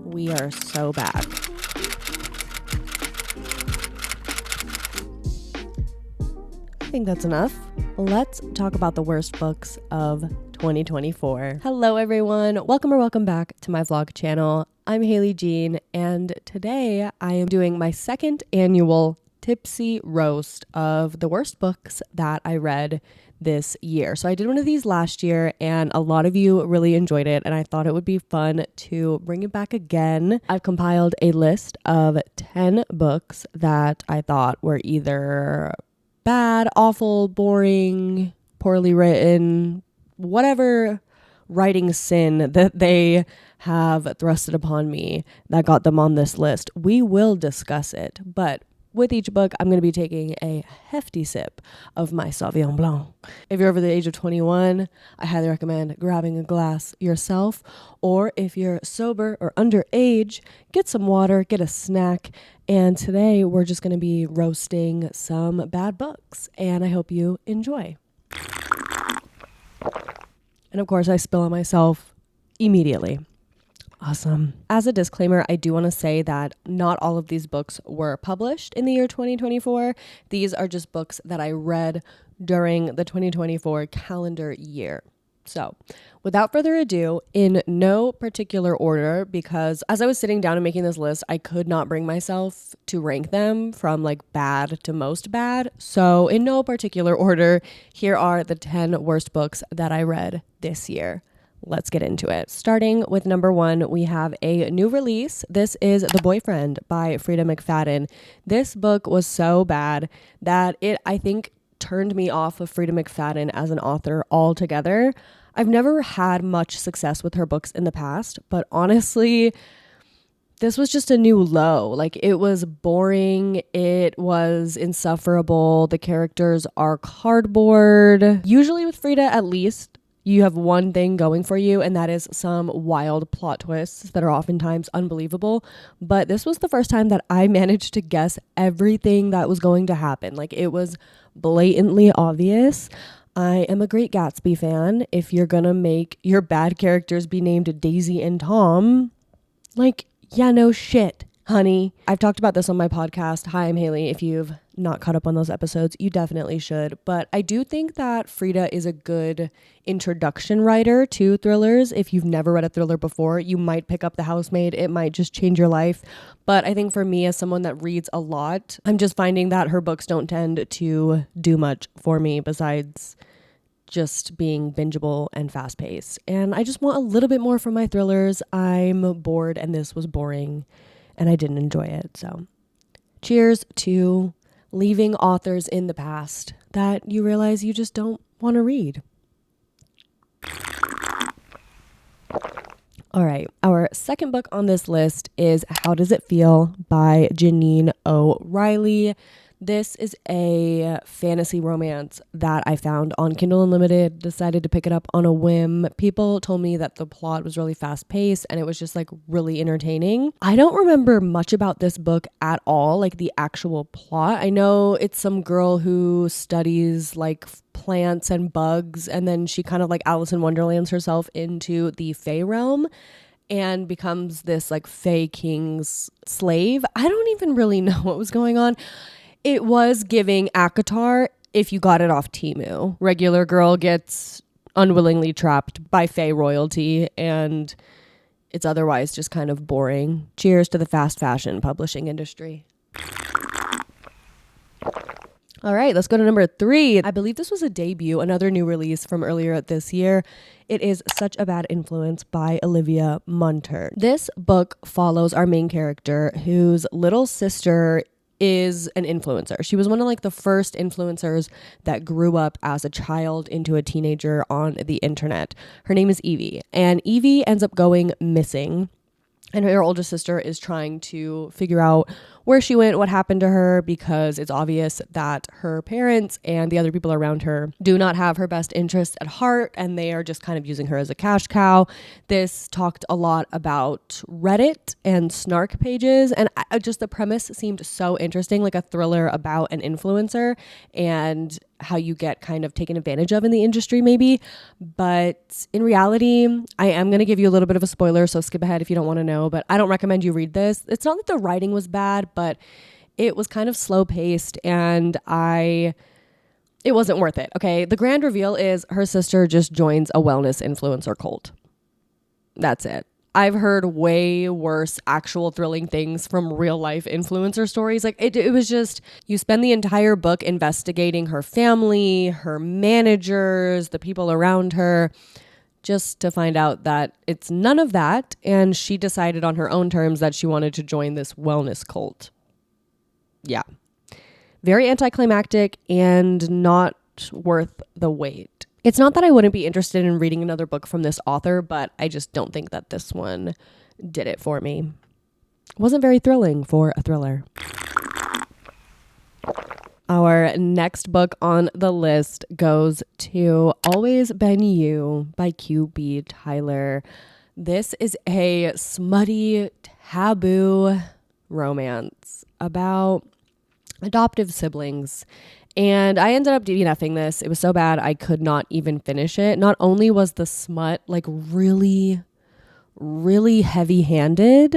We are so back. I think that's enough. Let's talk about the worst books of 2024. Hello everyone, welcome back to my vlog channel. I'm HALEYJEAN, and today I am doing my second annual tipsy roast of the worst books that I read this year. So I did one of these last year and a lot of you really enjoyed it, and I thought it would be fun to bring it back again. I've compiled a list of 10 books that I thought were either bad, awful, boring, poorly written, whatever writing sin that they have thrusted upon me that got them on this list. We will discuss it, but with each book, I'm going to be taking a hefty sip of my Sauvignon Blanc. If you're over the age of 21, I highly recommend grabbing a glass yourself, or if you're sober or underage, get some water, get a snack, and today we're just going to be roasting some bad books, and I hope you enjoy. And of course, I spill on myself immediately. Awesome. As a disclaimer, I do want to say that not all of these books were published in the year 2024. These are just books that I read during the 2024 calendar year. So without further ado, in no particular order, because as I was sitting down and making this list, I could not bring myself to rank them from like bad to most bad. So in no particular order, here are the 10 worst books that I read this year. Let's get into it. Starting with number 1, we have a new release. This is The Boyfriend by Frida McFadden. This book was so bad that it, I think, turned me off of Frida McFadden as an author altogether. I've never had much success with her books in the past, but honestly, this was just a new low. Like, it was boring. It was insufferable. The characters are cardboard. Usually with Frida, at least, you have one thing going for you, and that is some wild plot twists that are oftentimes unbelievable. But this was the first time that I managed to guess everything that was going to happen. Like, it was blatantly obvious. I am a Great Gatsby fan. If you're gonna make your bad characters be named Daisy and Tom, like, yeah, no shit, honey. I've talked about this on my podcast. Hi, I'm Haley. If you've not caught up on those episodes, you definitely should. But I do think that Frida is a good introduction writer to thrillers. If you've never read a thriller before, you might pick up The Housemaid. It might just change your life. But I think for me, as someone that reads a lot, I'm just finding that her books don't tend to do much for me besides just being bingeable and fast paced. And I just want a little bit more from my thrillers. I'm bored and this was boring and I didn't enjoy it. So cheers to leaving authors in the past that you realize you just don't want to read. All right, our second book on this list is How Does It Feel by Janine O'Reilly. This is a fantasy romance that I found on Kindle Unlimited, decided to pick it up on a whim. People told me that the plot was really fast paced and it was just like really entertaining. I don't remember much about this book at all, like the actual plot. I know it's some girl who studies like plants and bugs, and then she kind of like Alice in Wonderlands herself into the Fae realm and becomes this like Fae king's slave. I don't even really know what was going on. It was giving ACOTAR if you got it off Temu. Regular girl gets unwillingly trapped by Fae royalty, and it's otherwise just kind of boring. Cheers to the fast fashion publishing industry. All right, let's go to number 3. I believe this was a debut, another new release from earlier this year. It is Such a Bad Influence by Olivia Munter. This book follows our main character whose little sister is an influencer. She was one of like the first influencers that grew up as a child into a teenager on the internet. Her name is Evie, and Evie ends up going missing. And her older sister is trying to figure out where she went, what happened to her, because it's obvious that her parents and the other people around her do not have her best interests at heart, and they are just kind of using her as a cash cow. This talked a lot about Reddit and snark pages, and just the premise seemed so interesting, like a thriller about an influencer and how you get kind of taken advantage of in the industry maybe. But in reality, I am going to give you a little bit of a spoiler, so skip ahead if you don't want to know, but I don't recommend you read this. It's not that the writing was bad, but it was kind of slow paced and it wasn't worth it. Okay. The grand reveal is her sister just joins a wellness influencer cult. That's it. I've heard way worse actual thrilling things from real life influencer stories. Like it was just, you spend the entire book investigating her family, her managers, the people around her, just to find out that it's none of that. And she decided on her own terms that she wanted to join this wellness cult. Yeah. Very anticlimactic and not worth the wait. It's not that I wouldn't be interested in reading another book from this author, but I just don't think that this one did it for me. It wasn't very thrilling for a thriller. Our next book on the list goes to Always Been You by QB Tyler. This is a smutty, taboo romance about adoptive siblings. And I ended up DNFing this. It was so bad I could not even finish it. Not only was the smut like really, really heavy-handed,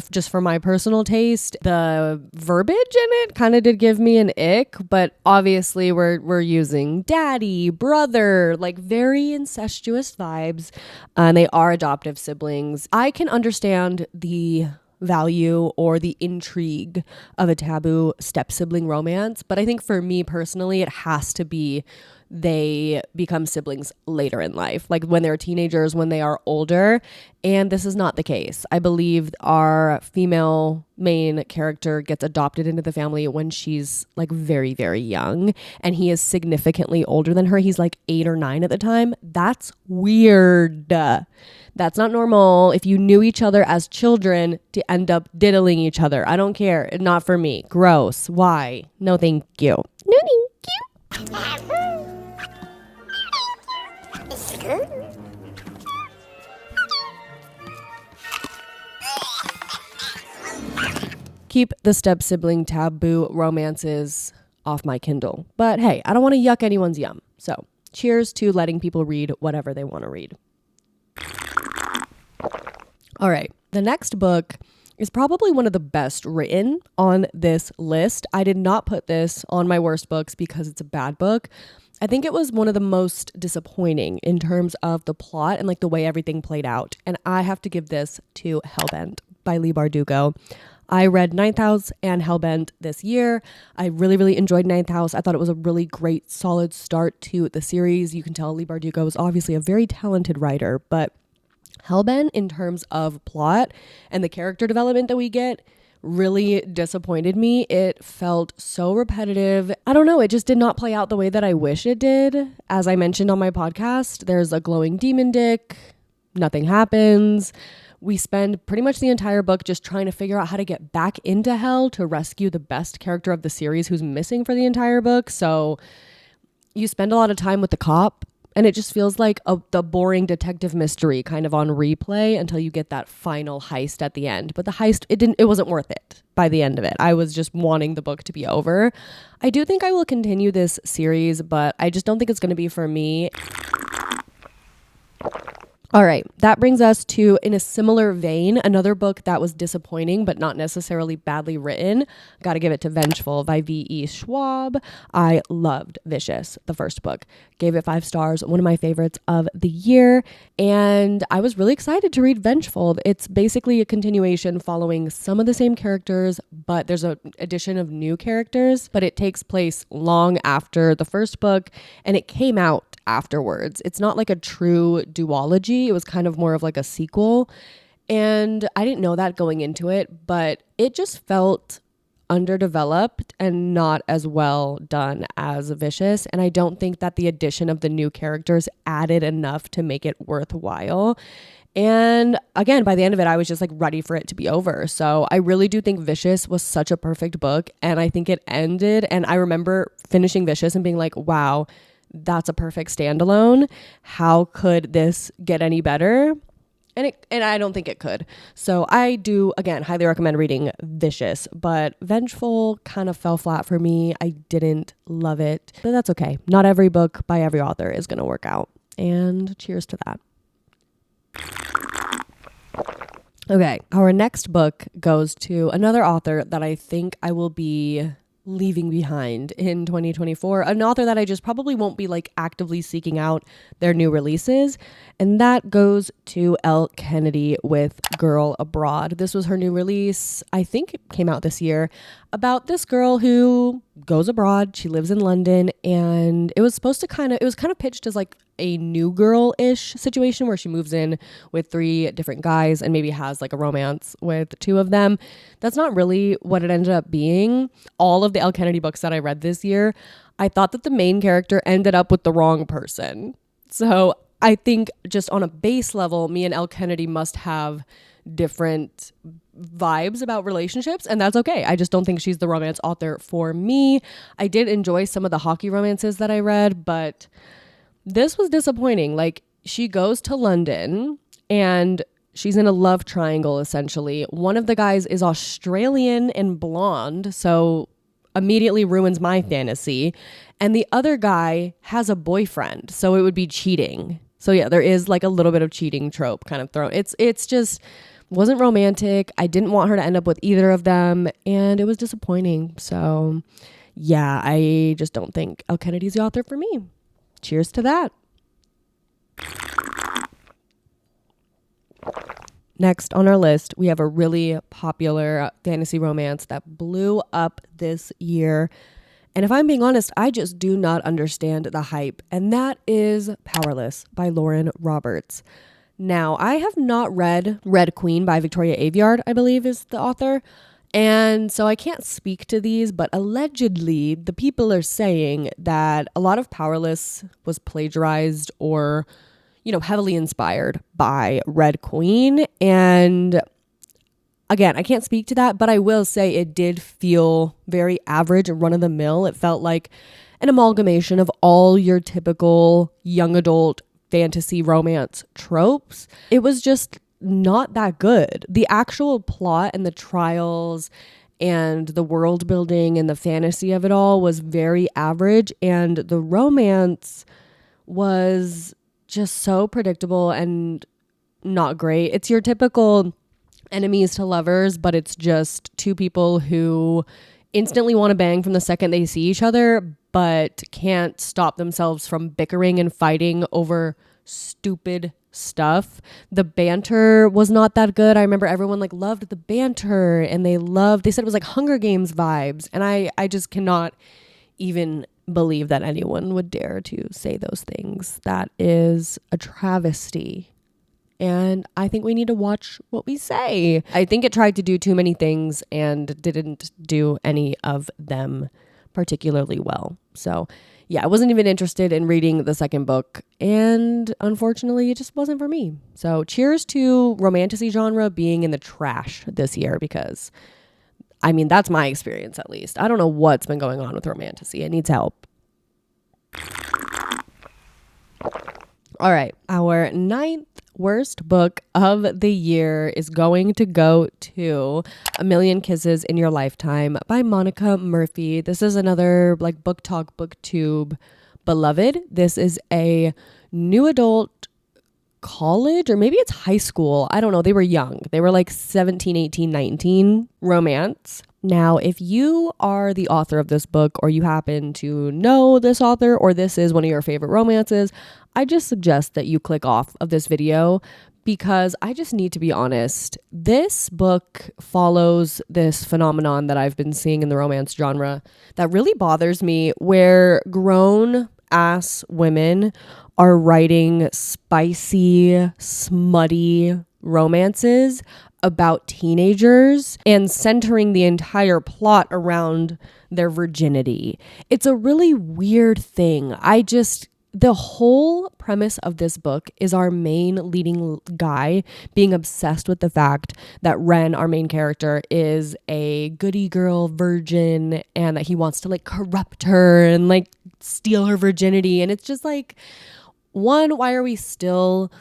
just for my personal taste, the verbiage in it kind of did give me an ick. But obviously we're using daddy, brother, like very incestuous vibes. And they are adoptive siblings. I can understand the value or the intrigue of a taboo step-sibling romance, but I think for me personally it has to be they become siblings later in life, like when they're teenagers, when they are older, and this is not the case. I believe our female main character gets adopted into the family when she's like very, very young, and he is significantly older than her. He's like 8 or 9 at the time. That's weird. That's not normal if you knew each other as children to end up diddling each other. I don't care. Not for me. Gross. Why? No, thank you. No, thank you. Keep the step-sibling taboo romances off my Kindle. But hey, I don't want to yuck anyone's yum. So cheers to letting people read whatever they want to read. All right. The next book is probably one of the best written on this list. I did not put this on my worst books because it's a bad book. I think it was one of the most disappointing in terms of the plot and like the way everything played out. And I have to give this to Hellbent by Leigh Bardugo. I read Ninth House and Hellbent this year. I really, really enjoyed Ninth House. I thought it was a really great, solid start to the series. You can tell Leigh Bardugo is obviously a very talented writer, but Hellbent, in terms of plot and the character development that we get, really disappointed me. It felt so repetitive. I don't know. It just did not play out the way that I wish it did. As I mentioned on my podcast, there's a glowing demon dick. Nothing happens. We spend pretty much the entire book just trying to figure out how to get back into hell to rescue the best character of the series who's missing for the entire book. So you spend a lot of time with the cop, and it just feels like the boring detective mystery kind of on replay until you get that final heist at the end. But the heist, it wasn't worth it by the end of it. I was just wanting the book to be over. I do think I will continue this series, but I just don't think it's going to be for me. All right, that brings us to, in a similar vein, another book that was disappointing but not necessarily badly written. Got to give it to Vengeful by V.E. Schwab. I loved Vicious, the first book. Gave it 5 stars, one of my favorites of the year. And I was really excited to read Vengeful. It's basically a continuation following some of the same characters, but there's an addition of new characters. But it takes place long after the first book, and it came out afterwards. It's not like a true duology. It was kind of more of like a sequel. And I didn't know that going into it, but it just felt underdeveloped and not as well done as Vicious. And I don't think that the addition of the new characters added enough to make it worthwhile. And again, by the end of it, I was just like ready for it to be over. So I really do think Vicious was such a perfect book. And I think it ended. And I remember finishing Vicious and being like, wow, that's a perfect standalone. How could this get any better? And I don't think it could. So I do, again, highly recommend reading Vicious, but Vengeful kind of fell flat for me. I didn't love it, but that's okay. Not every book by every author is going to work out. And cheers to that. Okay, our next book goes to another author that I think I will be leaving behind in 2024, an author that I just probably won't be like actively seeking out their new releases, and that goes to Elle Kennedy with Girl Abroad. This was her new release, I think it came out this year, about this girl who goes abroad. She lives in London, and it was kind of pitched as like a New Girl-ish situation where she moves in with 3 different guys and maybe has like a romance with 2 of them. That's not really what it ended up being. All of the Elle Kennedy books that I read this year, I thought that the main character ended up with the wrong person. So I think just on a base level, me and Elle Kennedy must have different vibes about relationships, and that's okay. I just don't think she's the romance author for me. I did enjoy some of the hockey romances that I read, but this was disappointing. Like, she goes to London and she's in a love triangle, essentially. One of the guys is Australian and blonde, so immediately ruins my fantasy. And the other guy has a boyfriend, so it would be cheating. So yeah, there is like a little bit of cheating trope kind of thrown. It's just wasn't romantic. I didn't want her to end up with either of them, and it was disappointing. So yeah, I just don't think Elle Kennedy's the author for me. Cheers to that. Next on our list, we have a really popular fantasy romance that blew up this year. And if I'm being honest, I just do not understand the hype. And that is Powerless by Lauren Roberts. Now, I have not read Red Queen by Victoria Aveyard, I believe is the author. And so I can't speak to these, but allegedly the people are saying that a lot of Powerless was plagiarized or, heavily inspired by Red Queen. And again, I can't speak to that, but I will say it did feel very average and run-of-the-mill. It felt like an amalgamation of all your typical young adult fantasy romance tropes. It was just not that good. The actual plot and the trials and the world building and the fantasy of it all was very average, and the romance was just so predictable and not great. It's your typical enemies to lovers, but it's just 2 people who instantly want to bang from the second they see each other, but can't stop themselves from bickering and fighting over stupid stuff. The banter was not that good. I remember everyone loved the banter, and they said it was like Hunger Games vibes, and I just cannot even believe that anyone would dare to say those things. That is a travesty. And I think we need to watch what we say. I think it tried to do too many things and didn't do any of them particularly well. So yeah, I wasn't even interested in reading the second book, and unfortunately it just wasn't for me. So cheers to romantasy genre being in the trash this year, because that's my experience at least. I don't know what's been going on with romantasy. It needs help. All right, our 9th worst book of the year is going to go to A Million Kisses in Your Lifetime by Monica Murphy. This is another book talk, booktube beloved. This is a new adult college, or maybe it's high school. I don't know. They were young. They were 17, 18, 19 romance. Now, if you are the author of this book, or you happen to know this author, or this is one of your favorite romances, I just suggest that you click off of this video, because I just need to be honest. This book follows this phenomenon that I've been seeing in the romance genre that really bothers me, where grown ass women are writing spicy, smutty romances about teenagers and centering the entire plot around their virginity. It's a really weird thing. I just the whole premise of this book is our main leading guy being obsessed with the fact that Ren, our main character, is a goody girl virgin and that he wants to like corrupt her and like steal her virginity. And it's just like, one, why are we still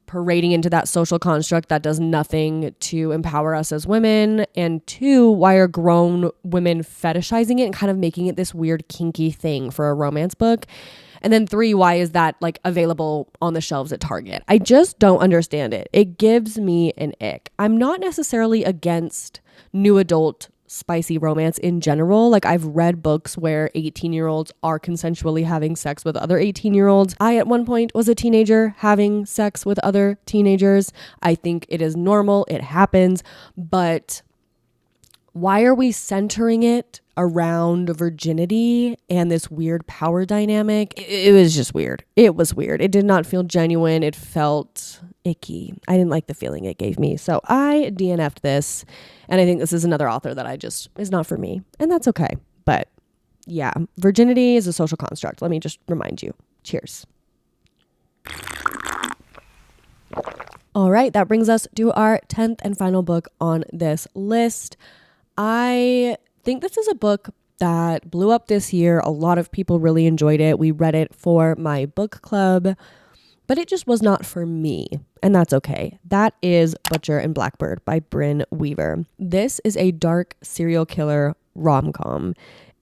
parading into that social construct that does nothing to empower us as women? And two, why are grown women fetishizing it and kind of making it this weird kinky thing for a romance book? And then three, why is that like available on the shelves at Target? I just don't understand it. It gives me an ick. I'm not necessarily against new adult spicy romance in general. Like, I've read books where 18-year-olds are consensually having sex with other 18-year-olds. I at one point was a teenager having sex with other teenagers. I think it is normal. It happens. But why are we centering it around virginity and this weird power dynamic? It was just weird. It was weird. It did not feel genuine. It felt icky. I didn't like the feeling it gave me. So I DNF'd this. And I think this is another author that is not for me. And that's okay. But yeah, virginity is a social construct. Let me just remind you. Cheers. All right, that brings us to our 10th and final book on this list. I think this is a book that blew up this year. A lot of people really enjoyed it. We read it for my book club, but it just was not for me. And that's okay. That is Butcher and Blackbird by Brynne Weaver. This is a dark serial killer rom-com,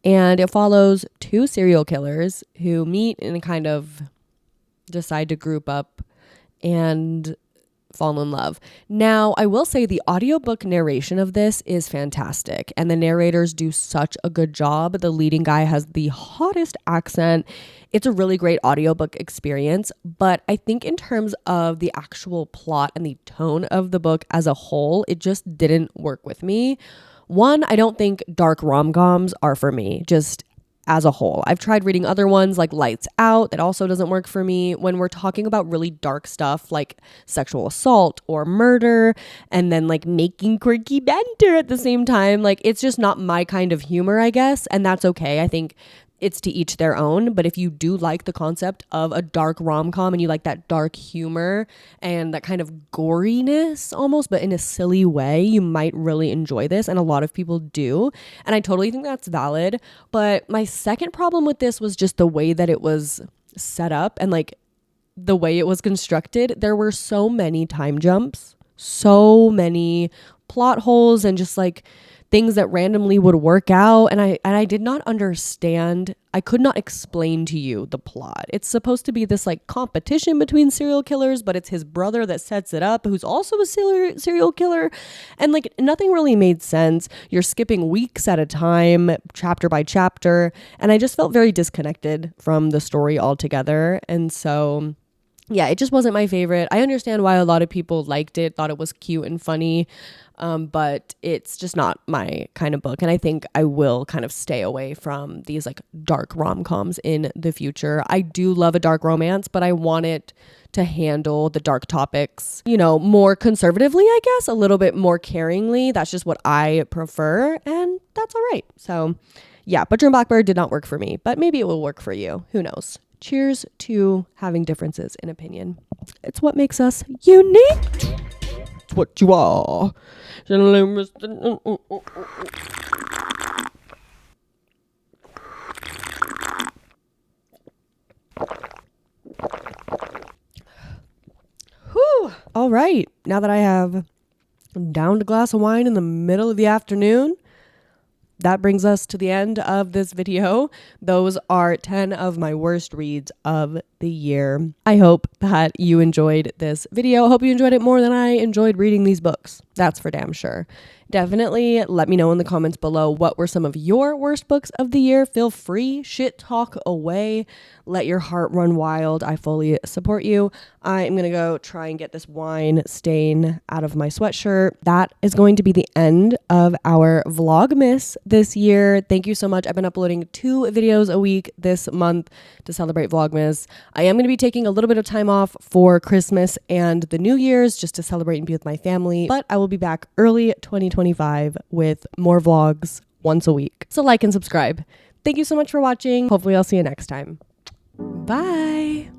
and it follows two serial killers who meet and kind of decide to group up and fall in love. Now, I will say the audiobook narration of this is fantastic, and the narrators do such a good job. The leading guy has the hottest accent. It's a really great audiobook experience, but I think in terms of the actual plot and the tone of the book as a whole, it just didn't work with me. One, I don't think dark rom-coms are for me, just as a whole. I've tried reading other ones like Lights Out. That also doesn't work for me. When we're talking about really dark stuff like sexual assault or murder and then like making quirky banter at the same time, like it's just not my kind of humor, I guess. And that's okay. I think it's to each their own. But if you do like the concept of a dark rom-com and you like that dark humor and that kind of goriness almost, but in a silly way, you might really enjoy this. And a lot of people do. And I totally think that's valid. But my second problem with this was just the way that it was set up and like the way it was constructed. There were so many time jumps, so many plot holes, and just like things that randomly would work out. And I did not understand. I could not explain to you the plot. It's supposed to be this like competition between serial killers, but it's his brother that sets it up, who's also a serial killer. And like nothing really made sense. You're skipping weeks at a time, chapter by chapter. And I just felt very disconnected from the story altogether. And so yeah, it just wasn't my favorite. I understand why a lot of people liked it, thought it was cute and funny, but it's just not my kind of book. And I think I will kind of stay away from these like dark rom-coms in the future. I do love a dark romance, but I want it to handle the dark topics, you know, more conservatively, I guess, a little bit more caringly. That's just what I prefer, and that's all right. So yeah, Butcher and Blackbird did not work for me, but maybe it will work for you. Who knows? Cheers to having differences in opinion. It's what makes us unique. It's what you are. Whew. All right. Now that I have downed a glass of wine in the middle of the afternoon, that brings us to the end of this video. Those are 10 of my worst reads of the year. I hope that you enjoyed this video. I hope you enjoyed it more than I enjoyed reading these books. That's for damn sure. Definitely let me know in the comments below what were some of your worst books of the year. Feel free, shit talk away. Let your heart run wild. I fully support you. I'm going to go try and get this wine stain out of my sweatshirt. That is going to be the end of our Vlogmas this year. Thank you so much. I've been uploading 2 videos a week this month to celebrate Vlogmas. I am going to be taking a little bit of time off for Christmas and the New Year's just to celebrate and be with my family, but I will be back early 2025 with more vlogs once a week. So like and subscribe. Thank you so much for watching. Hopefully I'll see you next time. Bye.